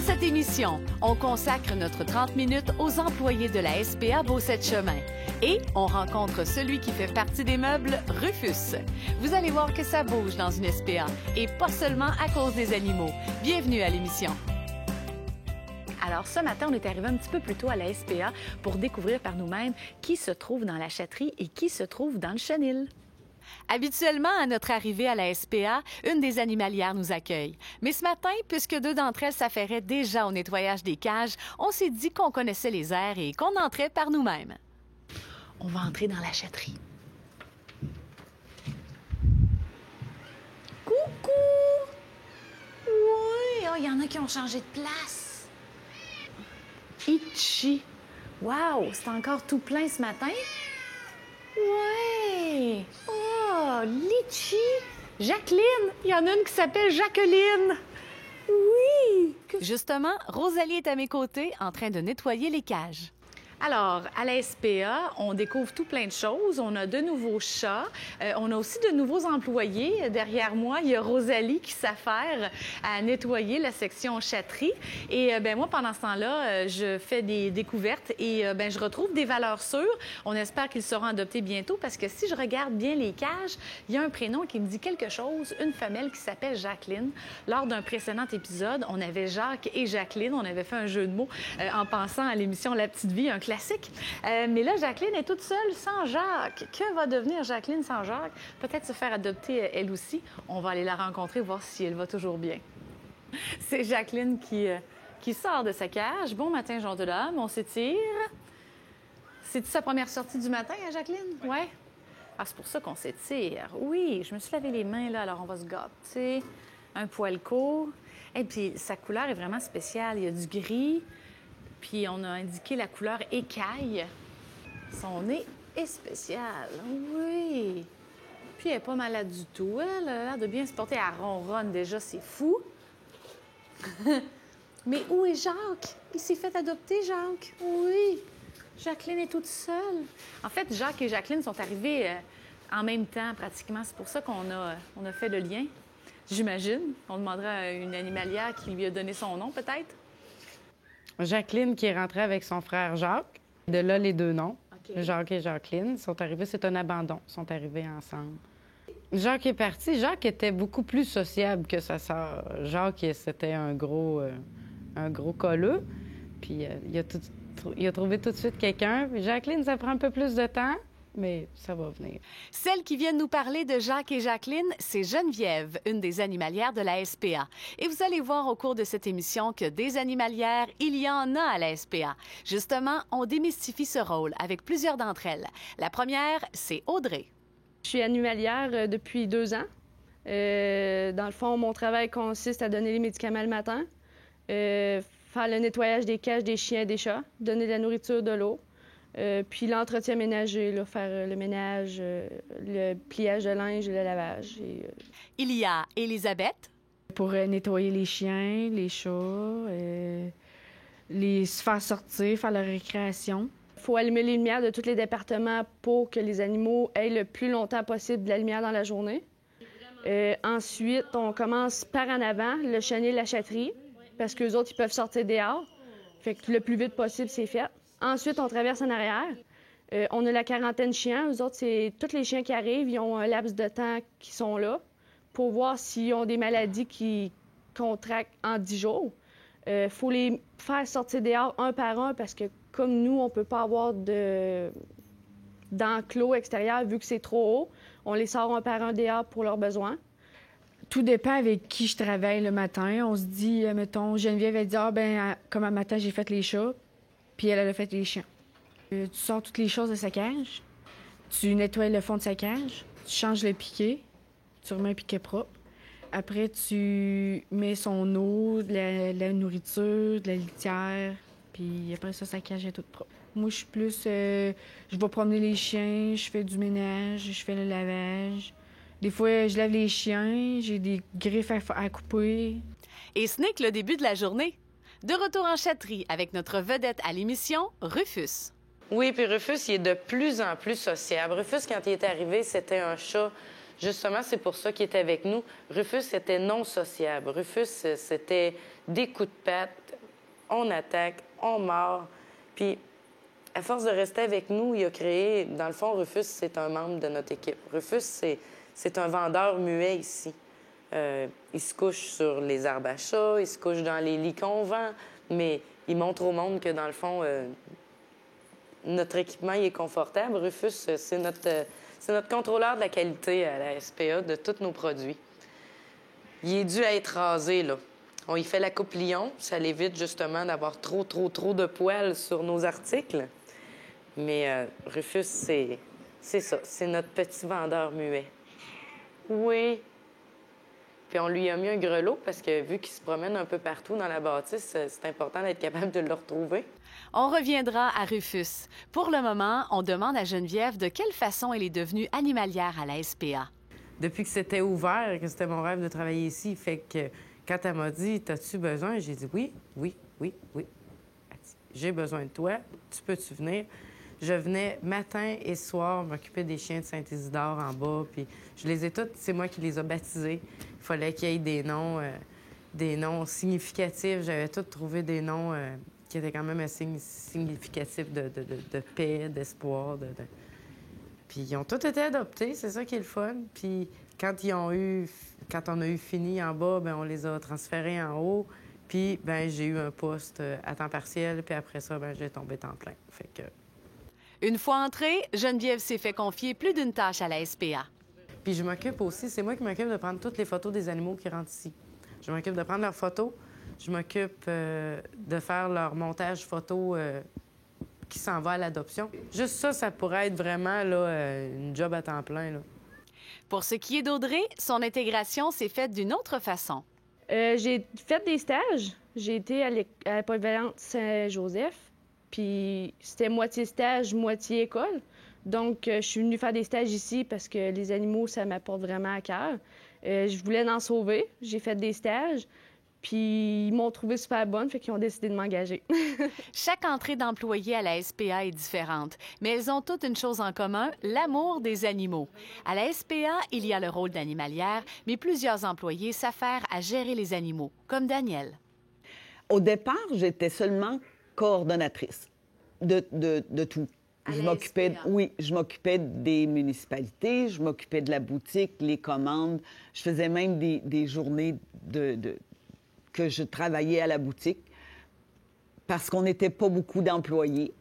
cette émission, on consacre notre 30 minutes aux employés de la SPA Beaucette-Chemin. Et on rencontre celui qui fait partie des meubles, Rufus. Vous allez voir que ça bouge dans une SPA, et pas seulement à cause des animaux. Bienvenue à l'émission. Alors, ce matin, on est arrivé un petit peu plus tôt à la SPA pour découvrir par nous-mêmes qui se trouve dans la chatterie et qui se trouve dans le chenil. Habituellement, à notre arrivée à la SPA, une des animalières nous accueille. Mais ce matin, puisque deux d'entre elles s'affairaient déjà au nettoyage des cages, on s'est dit qu'on connaissait les airs et qu'on entrait par nous-mêmes. On va entrer dans la chatterie. Coucou! Oui, il y en a qui ont changé de place. Itchy! Wow, c'est encore tout plein ce matin? Ouais! Oh, Litchi! Jacqueline! Il y en a une qui s'appelle Jacqueline! Oui! Justement, Rosalie est à mes côtés en train de nettoyer les cages. Alors, à la SPA, on découvre tout plein de choses. On a de nouveaux chats. On a aussi de nouveaux employés. Derrière moi, il y a Rosalie qui s'affaire à nettoyer la section chatterie. Et moi, pendant ce temps-là, je fais des découvertes et je retrouve des valeurs sûres. On espère qu'ils seront adoptés bientôt parce que si je regarde bien les cages, il y a un prénom qui me dit quelque chose, une femelle qui s'appelle Jacqueline. Lors d'un précédent épisode, on avait Jacques et Jacqueline. On avait fait un jeu de mots en pensant à l'émission La Petite Vie, un classique. Mais là, Jacqueline est toute seule sans Jacques. Que va devenir Jacqueline sans Jacques? Peut-être se faire adopter elle aussi. On va aller la rencontrer, voir si elle va toujours bien. C'est Jacqueline qui sort de sa cage. Bon matin, gens de l'homme. On s'étire. C'est-tu sa première sortie du matin, hein, Jacqueline? Oui. Ouais. Ah, c'est pour ça qu'on s'étire. Oui, je me suis lavé les mains, là, alors on va se gâter. Un poil court. Et puis, sa couleur est vraiment spéciale. Il y a du gris. Puis on a indiqué la couleur écaille. Son nez est spécial. Oui. Puis elle n'est pas malade du tout. Elle a l'air de bien se porter. Elle ronronne déjà, c'est fou. Mais où est Jacques? Il s'est fait adopter, Jacques. Oui. Jacqueline est toute seule. En fait, Jacques et Jacqueline sont arrivés en même temps, pratiquement. C'est pour ça qu'on a fait le lien. J'imagine. On demandera à une animalière qui lui a donné son nom, peut-être. Jacqueline qui est rentrée avec son frère Jacques. De là, les deux noms. Okay. Jacques et Jacqueline sont arrivés. C'est un abandon. Ils sont arrivés ensemble. Jacques est parti. Jacques était beaucoup plus sociable que sa sœur. Jacques, c'était un gros colleux. Puis il a trouvé tout de suite quelqu'un. Puis Jacqueline, ça prend un peu plus de temps, mais ça va venir. Celle qui vient de nous parler de Jacques et Jacqueline, c'est Geneviève, une des animalières de la SPA. Et vous allez voir au cours de cette émission que des animalières, il y en a à la SPA. Justement, on démystifie ce rôle avec plusieurs d'entre elles. La première, c'est Audrey. Je suis animalière depuis 2 ans. Dans le fond, mon travail consiste à donner les médicaments le matin, faire le nettoyage des cages des chiens et des chats, donner de la nourriture, de l'eau. Puis l'entretien ménager, là, faire le ménage, le pliage de linge, le lavage. Il y a Elisabeth. Pour nettoyer les chiens, les chats, les faire sortir, faire leur récréation. Il faut allumer les lumières de tous les départements pour que les animaux aient le plus longtemps possible de la lumière dans la journée. Ensuite, on commence par en avant, le chenil, la chatterie, parce qu'eux autres, ils peuvent sortir dehors. Fait que le plus vite possible, c'est fait. Ensuite, on traverse en arrière. On a la quarantaine chiens. Eux autres, c'est tous les chiens qui arrivent. Ils ont un laps de temps qui sont là pour voir s'ils ont des maladies qu'ils contractent en 10 jours. Il faut les faire sortir dehors un par un parce que, comme nous, on ne peut pas avoir d'enclos extérieur vu que c'est trop haut. On les sort un par un dehors pour leurs besoins. Tout dépend avec qui je travaille le matin. On se dit, mettons, Geneviève, elle dit, comme un matin, j'ai fait les chats. Puis elle a fait les chiens. Tu sors toutes les choses de sa cage, tu nettoies le fond de sa cage, tu changes le piquet, tu remets un piquet propre. Après, tu mets son eau, de la nourriture, de la litière, puis après ça, sa cage est toute propre. Moi, je suis plus... je vais promener les chiens, je fais du ménage, je fais le lavage. Des fois, je lave les chiens, j'ai des griffes à couper. Et ce n'est que le début de la journée. De retour en chatterie avec notre vedette à l'émission, Rufus. Oui, puis Rufus, il est de plus en plus sociable. Rufus, quand il est arrivé, c'était un chat justement, c'est pour ça qu'il était avec nous. Rufus était non sociable. Rufus, c'était des coups de patte, on attaque, on mord. Puis, à force de rester avec nous, il a créé... Dans le fond, Rufus, c'est un membre de notre équipe. Rufus, c'est un vendeur muet ici. Il se couche sur les arbres à chat, il se couche dans les lits qu'on vend, mais il montre au monde que, dans le fond, notre équipement il est confortable. Rufus, c'est notre contrôleur de la qualité à la SPA de tous nos produits. Il est dû à être rasé, là. On y fait la coupe lion. Ça l'évite, justement, d'avoir trop de poils sur nos articles. Mais Rufus, c'est ça. C'est notre petit vendeur muet. Oui. Puis on lui a mis un grelot parce que, vu qu'il se promène un peu partout dans la bâtisse, c'est important d'être capable de le retrouver. On reviendra à Rufus. Pour le moment, on demande à Geneviève de quelle façon elle est devenue animalière à la SPA. Depuis que c'était ouvert et que c'était mon rêve de travailler ici, fait que quand elle m'a dit « T'as-tu besoin? » J'ai dit « Oui. Elle dit « J'ai besoin de toi. Tu peux-tu venir? » Je venais matin et soir m'occuper des chiens de Saint-Isidore en bas, puis je les ai toutes, c'est moi qui les ai baptisés. Il fallait qu'il y ait des noms significatifs. J'avais toutes trouvé des noms qui étaient quand même assez significatifs de paix, d'espoir. Puis ils ont tous été adoptés, c'est ça qui est le fun. Puis quand on a eu fini en bas, bien, on les a transférés en haut. Puis bien, j'ai eu un poste à temps partiel, puis après ça, bien, j'ai tombé temps plein. Fait que... Une fois entrée, Geneviève s'est fait confier plus d'une tâche à la SPA. Puis je m'occupe aussi, c'est moi qui m'occupe de prendre toutes les photos des animaux qui rentrent ici. Je m'occupe de prendre leurs photos, je m'occupe de faire leur montage photo qui s'en va à l'adoption. Juste ça, ça pourrait être vraiment là, une job à temps plein. Là. Pour ce qui est d'Audrey, son intégration s'est faite d'une autre façon. J'ai fait des stages. J'ai été à la polyvalente Saint-Joseph. Puis c'était moitié stage, moitié école. Donc, je suis venue faire des stages ici parce que les animaux, ça m'apporte vraiment à cœur. Je voulais en sauver. J'ai fait des stages. Puis ils m'ont trouvée super bonne, fait qu'ils ont décidé de m'engager. Chaque entrée d'employés à la SPA est différente, mais elles ont toutes une chose en commun, l'amour des animaux. À la SPA, il y a le rôle d'animalière, mais plusieurs employés s'affairent à gérer les animaux, comme Danielle. Au départ, j'étais seulement coordonnatrice de tout. Je m'occupais des municipalités, je m'occupais de la boutique, les commandes. Je faisais même des journées que je travaillais à la boutique parce qu'on n'était pas beaucoup d'employés.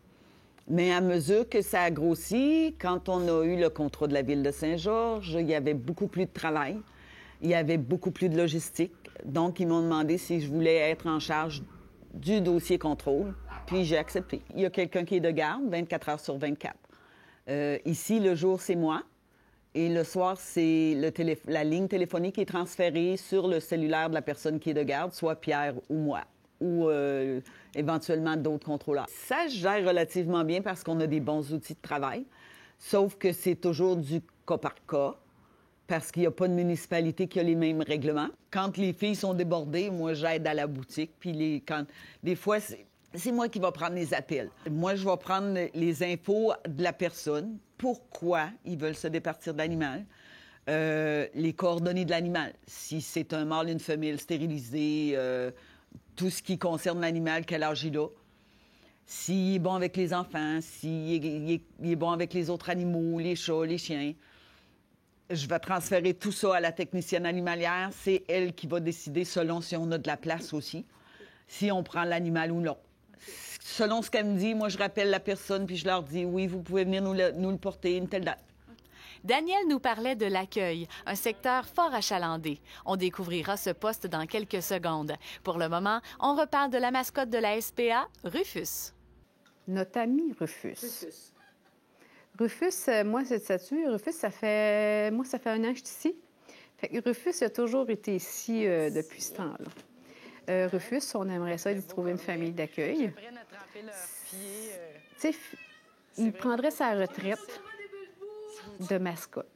Mais à mesure que ça a grossi, quand on a eu le contrat de la Ville de Saint-Georges, il y avait beaucoup plus de travail, il y avait beaucoup plus de logistique. Donc, ils m'ont demandé si je voulais être en charge du dossier contrôle, puis j'ai accepté. Il y a quelqu'un qui est de garde, 24 heures sur 24. Ici, le jour, c'est moi, et le soir, c'est la ligne téléphonique qui est transférée sur le cellulaire de la personne qui est de garde, soit Pierre ou moi, ou éventuellement d'autres contrôleurs. Ça, je gère relativement bien parce qu'on a des bons outils de travail, sauf que c'est toujours du cas par cas, parce qu'il n'y a pas de municipalité qui a les mêmes règlements. Quand les filles sont débordées, moi, j'aide à la boutique. Puis des fois, c'est moi qui vais prendre les appels. Moi, je vais prendre les infos de la personne, pourquoi ils veulent se départir de l'animal, les coordonnées de l'animal. Si c'est un mâle, une femelle stérilisée, tout ce qui concerne l'animal, quel âge il a. S'il est bon avec les enfants, s'il est bon avec les autres animaux, les chats, les chiens. Je vais transférer tout ça à la technicienne animalière. C'est elle qui va décider selon si on a de la place aussi, si on prend l'animal ou non. Selon ce qu'elle me dit, moi, je rappelle la personne puis je leur dis « Oui, vous pouvez venir nous le porter une telle date. » Danielle nous parlait de l'accueil, un secteur fort achalandé. On découvrira ce poste dans quelques secondes. Pour le moment, on reparle de la mascotte de la SPA, Rufus. Notre ami Rufus. Rufus, moi, cette statue, Rufus, ça fait 1 an que je suis ici. Fait que Rufus a toujours été ici depuis ce temps-là. Rufus, on aimerait ça lui trouver une famille d'accueil. Il prendrait sa retraite de mascotte.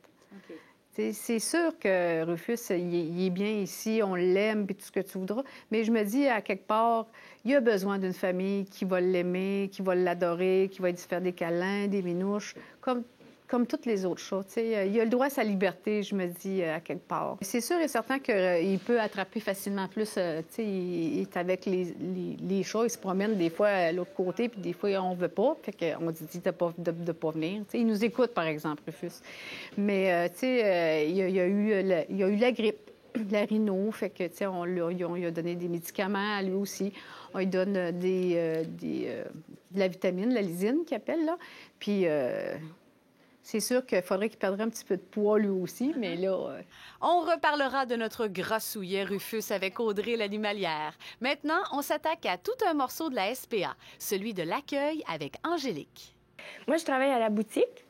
Okay. C'est sûr que Rufus, il est bien ici, on l'aime, puis tout ce que tu voudras, mais je me dis, à quelque part, il a besoin d'une famille qui va l'aimer, qui va l'adorer, qui va lui faire des câlins, des minouches, comme comme toutes les autres chats. Il a le droit à sa liberté, je me dis, à quelque part. C'est sûr et certain qu'il peut attraper facilement plus. Il est avec les chats, il se promène des fois à l'autre côté, puis des fois, on ne veut pas. Fait qu'on dit de ne pas venir. Il nous écoute, par exemple, Rufus. Mais il y a eu la grippe. La rhino, fait que, on lui a donné des médicaments à lui aussi. On lui donne de la vitamine, la lysine, qu'il appelle, là. Puis, c'est sûr qu'il faudrait qu'il perdrait un petit peu de poids, lui aussi, mais là... On reparlera de notre grassouillet Rufus avec Audrey l'animalière. Maintenant, on s'attaque à tout un morceau de la SPA, celui de l'accueil avec Angélique. Moi, je travaille à la boutique.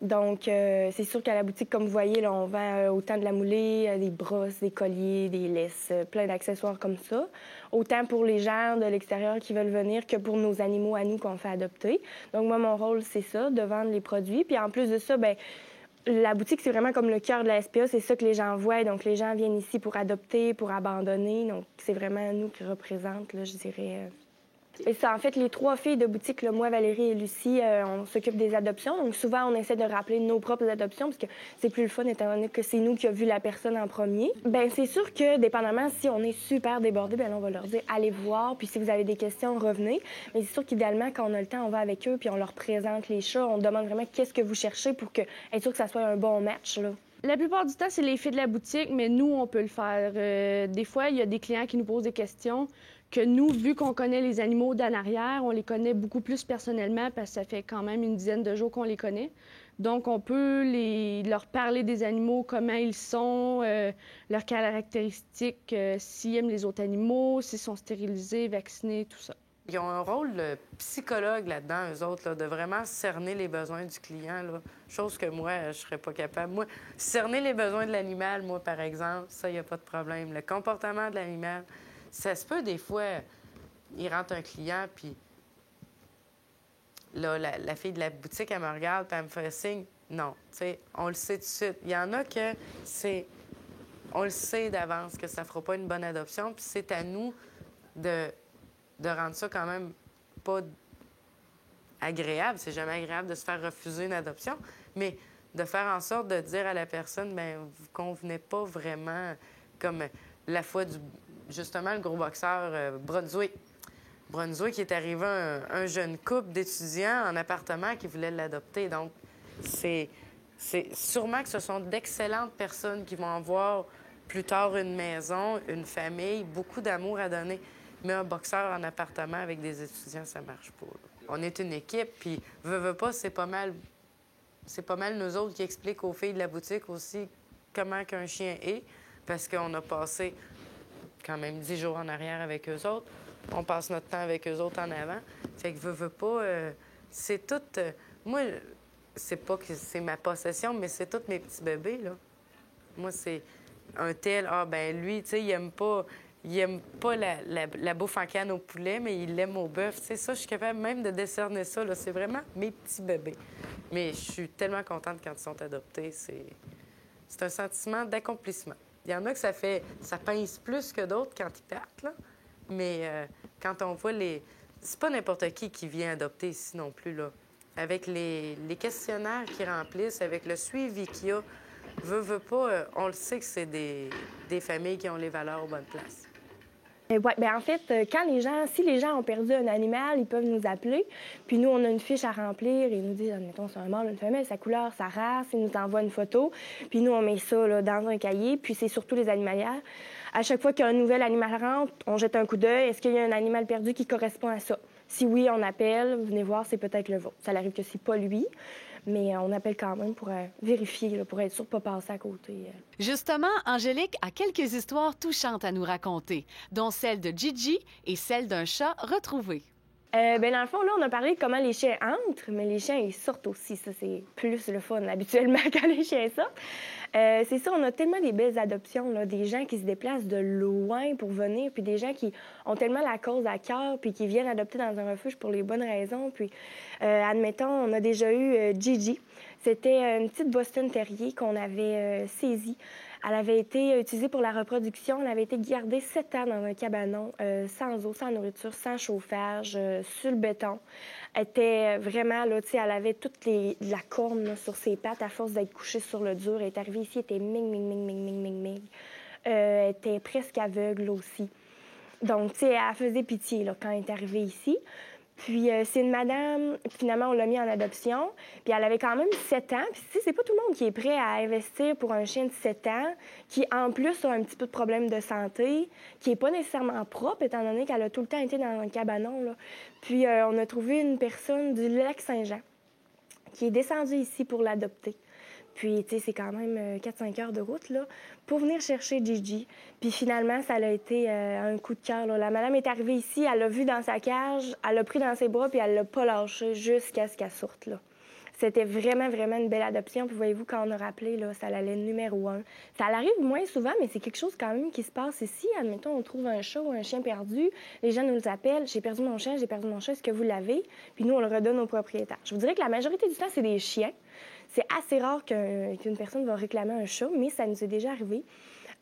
Donc, c'est sûr qu'à la boutique, comme vous voyez, là, on vend autant de la moulée, des brosses, des colliers, des laisses, plein d'accessoires comme ça. Autant pour les gens de l'extérieur qui veulent venir que pour nos animaux à nous qu'on fait adopter. Donc, moi, mon rôle, c'est ça, de vendre les produits. Puis en plus de ça, bien, la boutique, c'est vraiment comme le cœur de la SPA. C'est ça que les gens voient. Donc, les gens viennent ici pour adopter, pour abandonner. Donc, c'est vraiment nous qui représentent, là, je dirais... Et ça, en fait, les 3 filles de boutique, là, moi, Valérie et Lucie, on s'occupe des adoptions. Donc, souvent, on essaie de rappeler nos propres adoptions parce que c'est plus le fun, étant donné que c'est nous qui avons vu la personne en premier. Bien, c'est sûr que, dépendamment, si on est super débordé, bien, on va leur dire « allez voir », puis si vous avez des questions, revenez. Mais c'est sûr qu'idéalement, quand on a le temps, on va avec eux, puis on leur présente les chats. On demande vraiment qu'est-ce que vous cherchez pour être sûr que ça soit un bon match, là. La plupart du temps, c'est les filles de la boutique, mais nous, on peut le faire. Des fois, il y a des clients qui nous posent des questions que nous, vu qu'on connaît les animaux d'en arrière, on les connaît beaucoup plus personnellement parce que ça fait quand même une dizaine de jours qu'on les connaît. Donc, on peut leur parler des animaux, comment ils sont, leurs caractéristiques, s'ils aiment les autres animaux, s'ils sont stérilisés, vaccinés, tout ça. Ils ont un rôle de psychologue là-dedans, eux autres, là, de vraiment cerner les besoins du client, là, chose que moi, je serais pas capable. Moi, cerner les besoins de l'animal, moi, par exemple, ça, il n'y a pas de problème. Le comportement de l'animal, ça se peut des fois, il rentre un client, puis là, la fille de la boutique, elle me regarde, puis elle me fait signe. Non, tu sais, on le sait tout de suite. Il y en a que c'est... On le sait d'avance que ça fera pas une bonne adoption, puis c'est à nous de rendre ça quand même pas agréable. C'est jamais agréable de se faire refuser une adoption, mais de faire en sorte de dire à la personne, bien, vous convenez pas vraiment, comme la fois justement, le gros boxeur Brunswick. Brunswick est arrivé un jeune couple d'étudiants en appartement qui voulaient l'adopter. Donc, c'est sûrement que ce sont d'excellentes personnes qui vont avoir plus tard une maison, une famille, beaucoup d'amour à donner. Mais un boxeur en appartement avec des étudiants, ça marche pas, là. On est une équipe, puis veut pas, c'est pas mal nous autres qui expliquent aux filles de la boutique aussi comment qu'un chien est, parce qu'on a passé quand même 10 jours en arrière avec eux autres. On passe notre temps avec eux autres en avant. Fait que veut pas, c'est tout... moi, c'est pas que c'est ma possession, mais c'est tous mes petits bébés, là. Moi, c'est un tel, lui, tu sais, il aime pas la bouffe en canne au poulet, mais il l'aime au bœuf. Tu sais, ça, je suis capable même de décerner ça, là. C'est vraiment mes petits bébés. Mais je suis tellement contente quand ils sont adoptés. C'est un sentiment d'accomplissement. Il y en a que ça pince plus que d'autres quand ils partent, là. Mais quand on voit c'est pas n'importe qui vient adopter ici non plus, là. Avec les questionnaires qu'ils remplissent, avec le suivi qu'il y a, veut pas, on le sait que c'est des familles qui ont les valeurs aux bonnes places. Oui, bien en fait, si les gens ont perdu un animal, ils peuvent nous appeler. Puis nous, on a une fiche à remplir. Ils nous disent, admettons, c'est un mâle, une femelle, sa couleur, sa race. Ils nous envoient une photo. Puis nous, on met ça là, dans un cahier. Puis c'est surtout les animalières. À chaque fois qu'un nouvel animal rentre, on jette un coup d'œil. Est-ce qu'il y a un animal perdu qui correspond à ça? Si oui, on appelle. Venez voir, c'est peut-être le vôtre. Ça arrive que c'est pas lui. Mais on appelle quand même pour vérifier, là, pour être sûr de ne pas passer à côté. Justement, Angélique a quelques histoires touchantes à nous raconter, dont celle de Gigi et celle d'un chat retrouvé. Dans le fond, là, on a parlé de comment les chiens entrent, mais les chiens, ils sortent aussi. Ça, c'est plus le fun, habituellement, quand les chiens sortent. C'est ça, on a tellement des belles adoptions, là, des gens qui se déplacent de loin pour venir, puis des gens qui ont tellement la cause à cœur, puis qui viennent adopter dans un refuge pour les bonnes raisons. Puis, admettons, on a déjà eu Gigi. C'était une petite Boston Terrier qu'on avait saisie. Elle avait été utilisée pour la reproduction. Elle avait été gardée 7 ans dans un cabanon, sans eau, sans nourriture, sans chauffage, sur le béton. Elle était vraiment, là, tu sais, elle avait toute la corne là, sur ses pattes à force d'être couchée sur le dur. Elle est arrivée ici, elle était mig. Elle était presque aveugle aussi. Donc, tu sais, elle faisait pitié là, quand elle est arrivée ici. Puis c'est une madame, finalement, on l'a mis en adoption. Puis elle avait quand même 7 ans. Puis tu sais, c'est pas tout le monde qui est prêt à investir pour un chien de 7 ans, qui en plus a un petit peu de problème de santé, qui est pas nécessairement propre, étant donné qu'elle a tout le temps été dans un cabanon, là. Puis on a trouvé une personne du Lac-Saint-Jean qui est descendue ici pour l'adopter. Puis, tu sais, c'est quand même 4-5 heures de route, là, pour venir chercher Gigi. Puis finalement, ça a été un coup de cœur, là. La madame est arrivée ici, elle l'a vu dans sa cage, elle l'a pris dans ses bras, puis elle l'a pas lâché jusqu'à ce qu'elle sorte, là. C'était vraiment une belle adoption. Puis voyez-vous, quand on a rappelé, là, ça allait numéro 1. Ça l'arrive moins souvent, mais c'est quelque chose quand même qui se passe ici. Admettons, on trouve un chat ou un chien perdu. Les gens nous appellent. J'ai perdu mon chien, est-ce que vous l'avez? Puis nous, on le redonne au propriétaire. Je vous dirais que la majorité du temps, c'est des chiens. C'est assez rare qu'une personne va réclamer un chat, mais ça nous est déjà arrivé.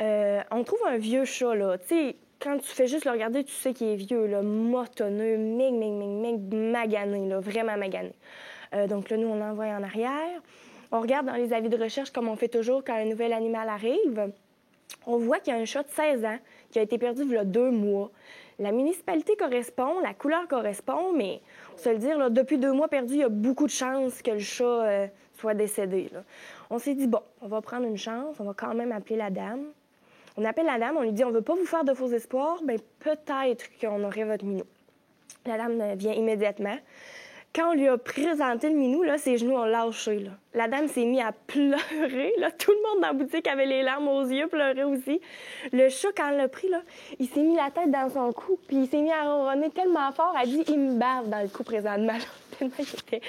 On trouve un vieux chat, là. Tu sais, quand tu fais juste le regarder, tu sais qu'il est vieux, là, motonneux, magané, là, vraiment magané. Donc là, nous, on l'envoie en arrière. On regarde dans les avis de recherche, comme on fait toujours quand un nouvel animal arrive. On voit qu'il y a un chat de 16 ans qui a été perdu il y a 2 mois. La municipalité correspond, la couleur correspond, mais on se le dire, là, depuis 2 mois perdu, il y a beaucoup de chances que le chat soit décédé, là. On s'est dit, bon, on va prendre une chance, on va quand même appeler la dame. On appelle la dame, on lui dit, on ne veut pas vous faire de faux espoirs, bien peut-être qu'on aurait votre minou. La dame vient immédiatement. Quand on lui a présenté le minou, là, ses genoux ont lâché, là. La dame s'est mise à pleurer, là. Tout le monde dans la boutique avait les larmes aux yeux, pleurait aussi. Le chat, quand elle l'a pris, là, il s'est mis la tête dans son cou, puis il s'est mis à ronronner tellement fort, elle dit « il me bave dans le cou présentement ». Tellement il était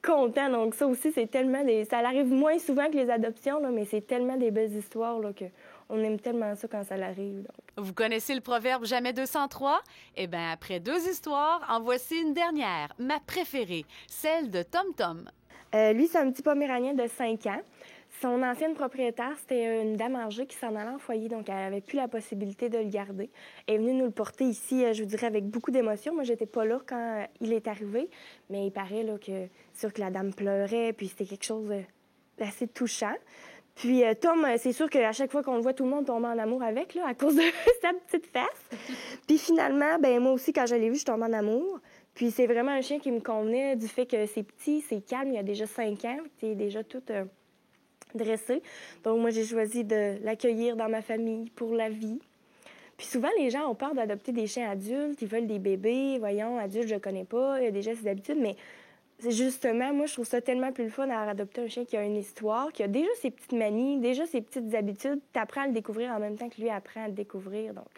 content. Donc ça aussi, c'est tellement des... Ça arrive moins souvent que les adoptions, là, mais c'est tellement des belles histoires, là, que... On aime tellement ça quand ça arrive. Donc. Vous connaissez le proverbe « Jamais 203 » ? Eh bien, après 2 histoires, en voici une dernière, ma préférée, celle de Tom Tom. Lui, c'est un petit poméranien de 5 ans. Son ancienne propriétaire, c'était une dame âgée qui s'en allait en foyer, donc elle n'avait plus la possibilité de le garder. Elle est venue nous le porter ici, je vous dirais, avec beaucoup d'émotion. Moi, j'étais pas là quand il est arrivé, mais il paraît là, que, sûr que la dame pleurait, puis c'était quelque chose d'assez touchant. Puis Tom, c'est sûr qu'à chaque fois qu'on le voit, tout le monde tombe en amour avec, là, à cause de sa petite face. Puis finalement, ben moi aussi, quand je l'ai vu, je tombe en amour. Puis c'est vraiment un chien qui me convenait du fait que c'est petit, c'est calme, il a déjà 5 ans, il est déjà tout dressé. Donc moi, j'ai choisi de l'accueillir dans ma famille pour la vie. Puis souvent, les gens ont peur d'adopter des chiens adultes, ils veulent des bébés. Voyons, adultes, je ne connais pas, il y a déjà ses habitudes, mais... C'est justement, moi, je trouve ça tellement plus le fun à adopter un chien qui a une histoire, qui a déjà ses petites manies, déjà ses petites habitudes. Tu apprends à le découvrir en même temps que lui apprend à le découvrir. Donc,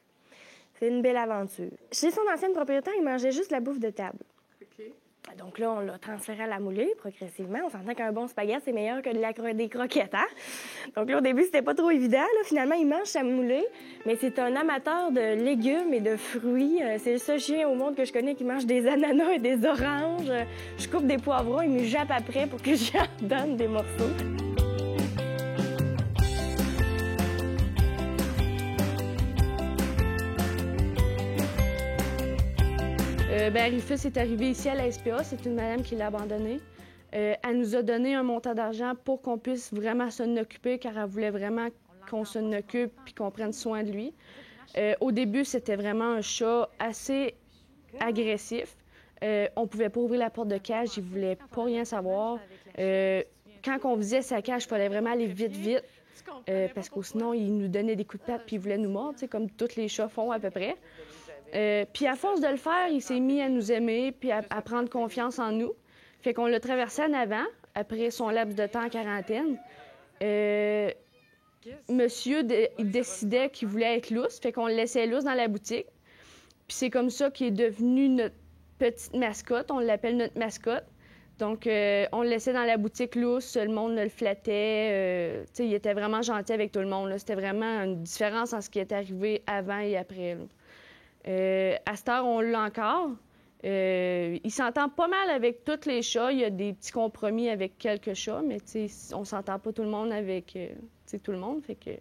c'est une belle aventure. Chez son ancienne propriétaire, il mangeait juste la bouffe de table. Okay. Donc là, on l'a transféré à la moulée progressivement. On s'entend qu'un bon spaghetti, c'est meilleur que des croquettes, hein? Donc là, au début, c'était pas trop évident. Là. Finalement, il mange sa moulée, mais c'est un amateur de légumes et de fruits. C'est le seul chien au monde que je connais qui mange des ananas et des oranges. Je coupe des poivrons, il me jappe après pour que j'en donne des morceaux. Rufus est arrivé ici à la SPA. C'est une madame qui l'a abandonné. Elle nous a donné un montant d'argent pour qu'on puisse vraiment s'en occuper, car elle voulait vraiment qu'on s'en occupe et qu'on prenne soin de lui. Au début, c'était vraiment un chat assez agressif. On ne pouvait pas ouvrir la porte de cage, il ne voulait pas rien savoir. Quand on visait sa cage, il fallait vraiment aller vite, parce que sinon, il nous donnait des coups de patte puis il voulait nous mordre, comme tous les chats font à peu près. Puis à force de le faire, il s'est mis à nous aimer puis à prendre confiance en nous. Fait qu'on l'a traversé en avant, après son laps de temps en quarantaine. Monsieur, il décidait qu'il voulait être lousse, fait qu'on le laissait lousse dans la boutique. Puis c'est comme ça qu'il est devenu notre petite mascotte, on l'appelle notre mascotte. Donc, on le laissait dans la boutique lousse, le monde le flattait. Tu sais, il était vraiment gentil avec tout le monde. C'était vraiment une différence en ce qui est arrivé avant et après. À cette heure, on l'a encore. Il s'entend pas mal avec tous les chats. Il y a des petits compromis avec quelques chats, mais on s'entend pas tout le monde avec tout le monde. Fait que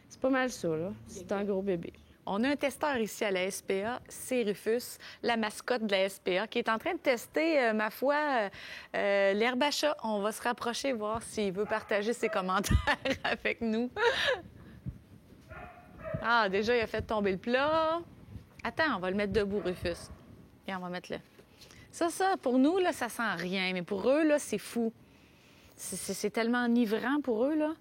c'est pas mal ça, là. C'est un gros bébé. On a un testeur ici à la SPA, c'est Rufus, la mascotte de la SPA, qui est en train de tester, ma foi, l'herbe à chat. On va se rapprocher, voir s'il veut partager ses commentaires avec nous. Ah, déjà, il a fait tomber le plat. Attends, on va le mettre debout, Rufus. Et on va mettre le... Ça, pour nous, là, ça sent rien. Mais pour eux, là, c'est fou. C'est tellement enivrant pour eux, là.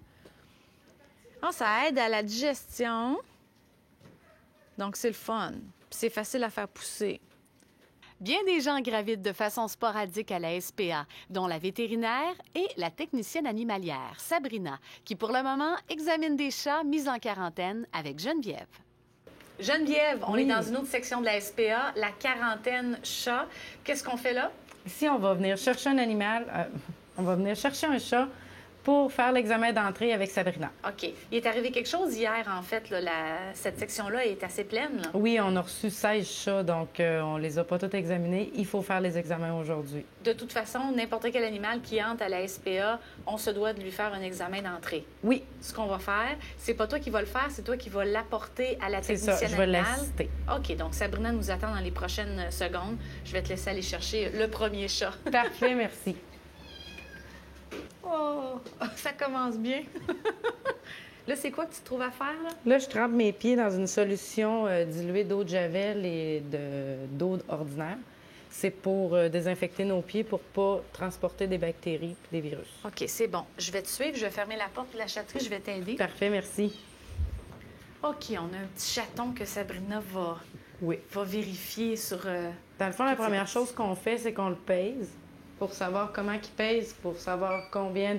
Ah, ça aide à la digestion. Donc, c'est le fun. Puis c'est facile à faire pousser. Bien des gens gravitent de façon sporadique à la SPA, dont la vétérinaire et la technicienne animalière, Sabrina, qui pour le moment examine des chats mis en quarantaine avec Geneviève. Geneviève, on est dans une autre section de la SPA, la quarantaine chat. Qu'est-ce qu'on fait là? Ici, on va venir chercher un animal, on va venir chercher un chat pour faire l'examen d'entrée avec Sabrina. OK. Il est arrivé quelque chose hier, en fait. Là, cette section-là est assez pleine. Là. Oui, on a reçu 16 chats, donc on les a pas tous examinés. Il faut faire les examens aujourd'hui. De toute façon, n'importe quel animal qui entre à la SPA, on se doit de lui faire un examen d'entrée. Oui. Ce qu'on va faire, c'est pas toi qui vas le faire, c'est toi qui vas l'apporter à la technicienne animale. C'est ça, je vais animale. l'assister. OK, donc Sabrina nous attend dans les prochaines secondes. Je vais te laisser aller chercher le premier chat. Parfait, merci. Oh, ça commence bien. Là, c'est quoi que tu trouves à faire, là? Là, je trempe mes pieds dans une solution diluée d'eau de javel et d'eau ordinaire. C'est pour désinfecter nos pieds pour pas transporter des bactéries et des virus. OK, c'est bon. Je vais te suivre, je vais fermer la porte de la chatterie, je vais t'aider. Parfait, merci. OK, on a un petit chaton que Sabrina va vérifier sur... Dans le fond, la première chose qu'on fait, c'est qu'on le pèse pour savoir comment il pèse, pour savoir combien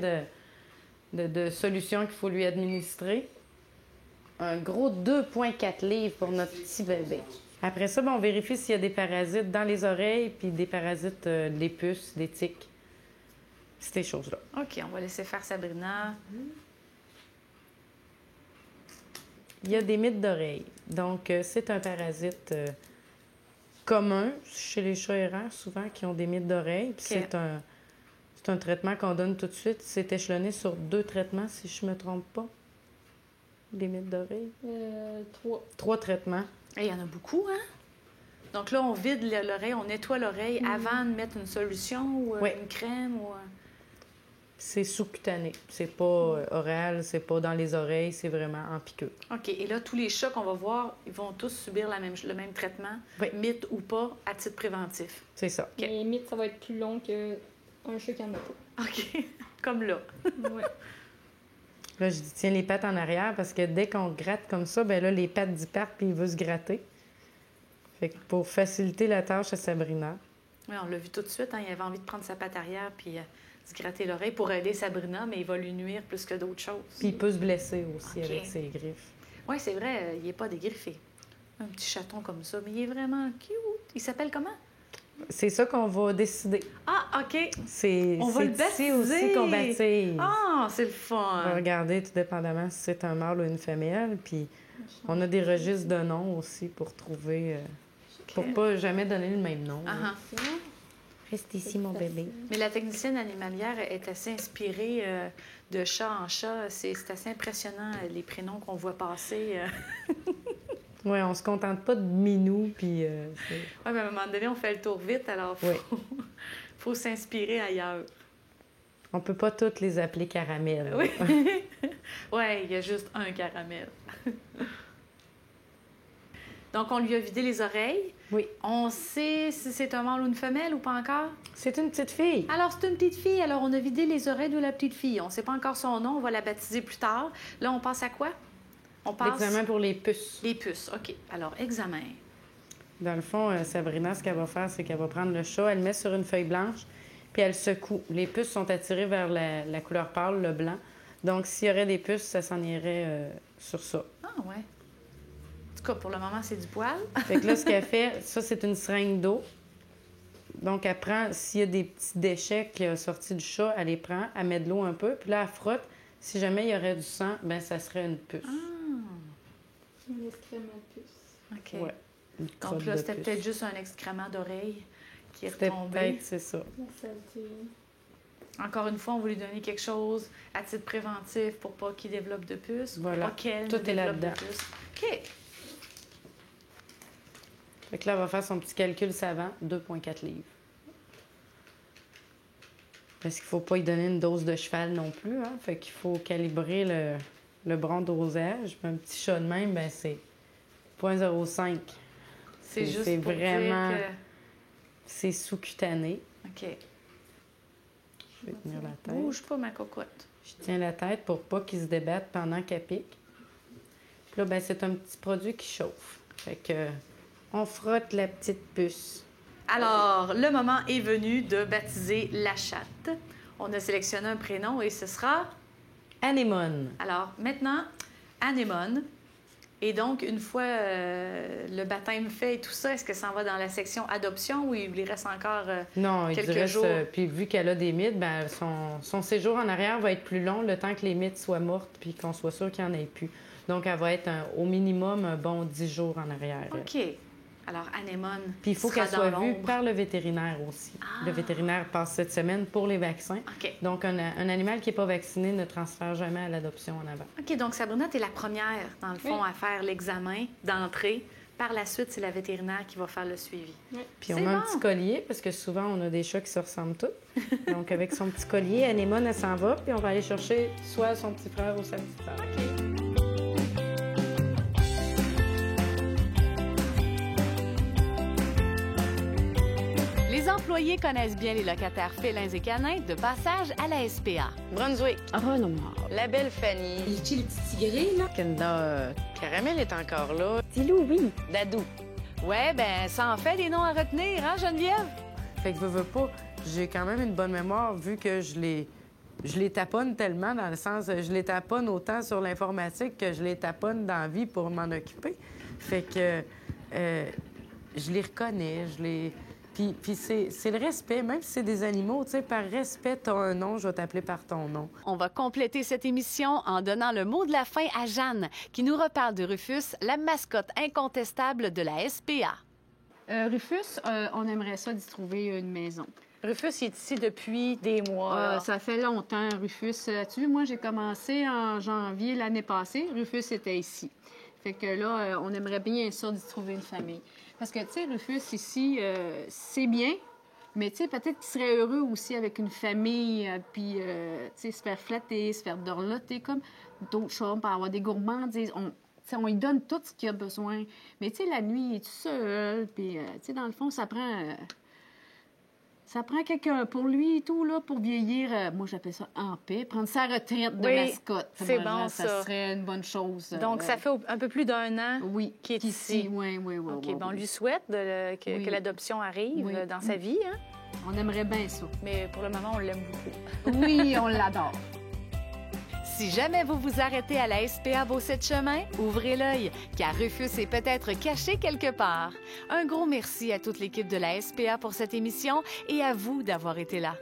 de solutions qu'il faut lui administrer. Un gros 2,4 livres pour notre petit bébé. Après ça, on vérifie s'il y a des parasites dans les oreilles, puis des parasites, des puces, des tiques, ces choses-là. OK, on va laisser faire Sabrina. Il y a des mythes d'oreilles. Donc, c'est un parasite commun chez les chats errants, souvent, qui ont des mythes d'oreilles. Puis c'est un traitement qu'on donne tout de suite. C'est échelonné sur 2 traitements, si je ne me trompe pas. Des mythes d'oreilles. 3. 3 traitements. Il y en a beaucoup, hein? Donc là, on vide l'oreille, on nettoie l'oreille avant de mettre une solution ou une crème ou... C'est sous-cutané. C'est pas oral, c'est pas dans les oreilles, c'est vraiment en piqûre. OK. Et là, tous les chats qu'on va voir, ils vont tous subir le même traitement, mythe ou pas, à titre préventif. C'est ça. Okay. Les mythes, ça va être plus long qu'un chat qui en a pas. OK. Comme là. Ouais. Là, je dis, tiens les pattes en arrière parce que dès qu'on gratte comme ça, ben là, les pattes dispartent puis il veut se gratter. Fait que pour faciliter la tâche à Sabrina. Oui, on l'a vu tout de suite. Hein, il avait envie de prendre sa patte arrière puis se gratter l'oreille pour aider Sabrina, mais il va lui nuire plus que d'autres choses. Puis il peut se blesser aussi avec ses griffes. Oui, c'est vrai, il n'est pas dégriffé. Un petit chaton comme ça, mais il est vraiment cute. Il s'appelle comment? C'est ça qu'on va décider. Ah, OK. On va le baptiser aussi qu'on baptise. Ah, c'est le fun. On va regarder tout dépendamment si c'est un mâle ou une femelle. Puis on a des registres de noms aussi pour trouver... Pour pas jamais donner le même nom. Reste ici, mon bébé. Mais la technicienne animalière est assez inspirée de chat en chat. C'est assez impressionnant, les prénoms qu'on voit passer. Oui, on se contente pas de minou, puis... Oui, mais à un moment donné, on fait le tour vite, alors faut s'inspirer ailleurs. On peut pas toutes les appeler caramel. Oui, il y a juste un caramel. Donc, on lui a vidé les oreilles. Oui. On sait si c'est un mâle ou une femelle ou pas encore? C'est une petite fille. Alors, c'est une petite fille. Alors, on a vidé les oreilles de la petite fille. On ne sait pas encore son nom. On va la baptiser plus tard. Là, on passe à quoi? On passe... L'examen pour les puces. Les puces, OK. Alors, examen. Dans le fond, Sabrina, ce qu'elle va faire, c'est qu'elle va prendre le chat, elle le met sur une feuille blanche, puis elle secoue. Les puces sont attirées vers la couleur pâle, le blanc. Donc, s'il y aurait des puces, ça s'en irait sur ça. Ah, ouais. En tout cas, pour le moment, c'est du poil. Fait que là, ce qu'elle fait, ça, c'est une seringue d'eau. Donc, elle prend, s'il y a des petits déchets qui sont sortis du chat, elle les prend, elle met de l'eau un peu, puis là, elle frotte. Si jamais il y aurait du sang, ben ça serait une puce. Un excrément de puce. OK. Ouais. Donc là, c'était peut-être juste un excrément d'oreille qui est retombé. Peut-être, c'est ça. La saleté. Encore une fois, on voulait lui donner quelque chose à titre préventif pour pas qu'il développe de puces. Voilà. Pour pas qu'elle Tout ne est développe là-dedans. de puces. OK. Fait que là, elle va faire son petit calcul savant, 2,4 livres. Parce qu'il faut pas lui donner une dose de cheval non plus, hein? Fait qu'il faut calibrer le bron dosage. Puis un petit chat de même, ben c'est 0,05. C'est juste c'est pour vraiment... dire C'est sous-cutané. que... OK. Je vais tenir la tête. Bouge pas, ma cocotte. Je tiens la tête pour pas qu'il se débatte pendant qu'elle pique. Puis là, ben, c'est un petit produit qui chauffe. Fait que on frotte la petite puce. Alors, le moment est venu de baptiser la chatte. On a sélectionné un prénom et ce sera... Anémone. Alors, maintenant, Anémone. Et donc, une fois le baptême fait et tout ça, est-ce que ça en va dans la section adoption ou il lui reste encore Non, il quelques reste, jours? puis vu qu'elle a des mythes, ben, son séjour en arrière va être plus long le temps que les mythes soient mortes puis qu'on soit sûr qu'il n'y en ait plus. Donc, elle va être au minimum un bon 10 jours en arrière. OK. Alors, Anémone Puis il faut sera qu'elle soit dans vue l'ombre. par le vétérinaire aussi. Le vétérinaire passe cette semaine pour les vaccins. OK. Donc, un animal qui n'est pas vacciné ne transfère jamais à l'adoption en avant. OK, donc Sabrina, t'es la première, dans le fond, à faire l'examen d'entrée. Par la suite, c'est la vétérinaire qui va faire le suivi. Puis on C'est a un bon. petit collier, parce que souvent, on a des chats qui se ressemblent tous. Donc, avec son petit collier, Anémone, elle s'en va, puis on va aller chercher soit son petit frère ou sa petite sœur. OK. Les employés connaissent bien les locataires félins et canins de passage à la SPA. Brunswick, Renoir. la belle Fanny, Litchi, le petit tigré, là. Kenda, Caramel est encore là, Dis-Lou, oui. Dadou. Ouais, ben ça en fait des noms à retenir, hein, Geneviève? fait que veux pas, j'ai quand même une bonne mémoire vu que je les taponne tellement, dans le sens, je les taponne autant sur l'informatique que je les taponne dans la vie pour m'en occuper. Fait que je les reconnais, Puis c'est le respect, même si c'est des animaux, tu sais, par respect, t'as un nom, je vais t'appeler par ton nom. On va compléter cette émission en donnant le mot de la fin à Jeanne, qui nous reparle de Rufus, la mascotte incontestable de la SPA. Rufus, on aimerait ça d'y trouver une maison. Rufus il est ici depuis des mois. Ça fait longtemps, Rufus. Tu vois, moi, j'ai commencé en janvier l'année passée. Rufus était ici. Fait que là, on aimerait bien ça d'y trouver une famille. Parce que, tu sais, Rufus, ici, c'est bien, mais tu sais, peut-être qu'il serait heureux aussi avec une famille, puis, tu sais, se faire flatter, se faire dorloter, comme d'autres chats, pour avoir des gourmandises. On lui donne tout ce qu'il a besoin. Mais, tu sais, la nuit, il est tout seul, puis, tu sais, dans le fond, ça prend quelqu'un pour lui et tout, là, pour vieillir, moi j'appelle ça en paix, prendre sa retraite de mascotte. c'est Moi, bon, ça ça. serait une bonne chose. Donc, ça fait un peu plus d'un an oui, qu'il est ici. Oui. OK, oui, bon, on oui. lui souhaite que Oui. l'adoption arrive Oui. dans sa vie, hein? On aimerait bien ça. Mais pour le moment, on l'aime beaucoup. Oui, on l'adore. Si jamais vous vous arrêtez à la SPA Beaucette-Chemin, ouvrez l'œil, car Rufus est peut-être caché quelque part. Un gros merci à toute l'équipe de la SPA pour cette émission et à vous d'avoir été là.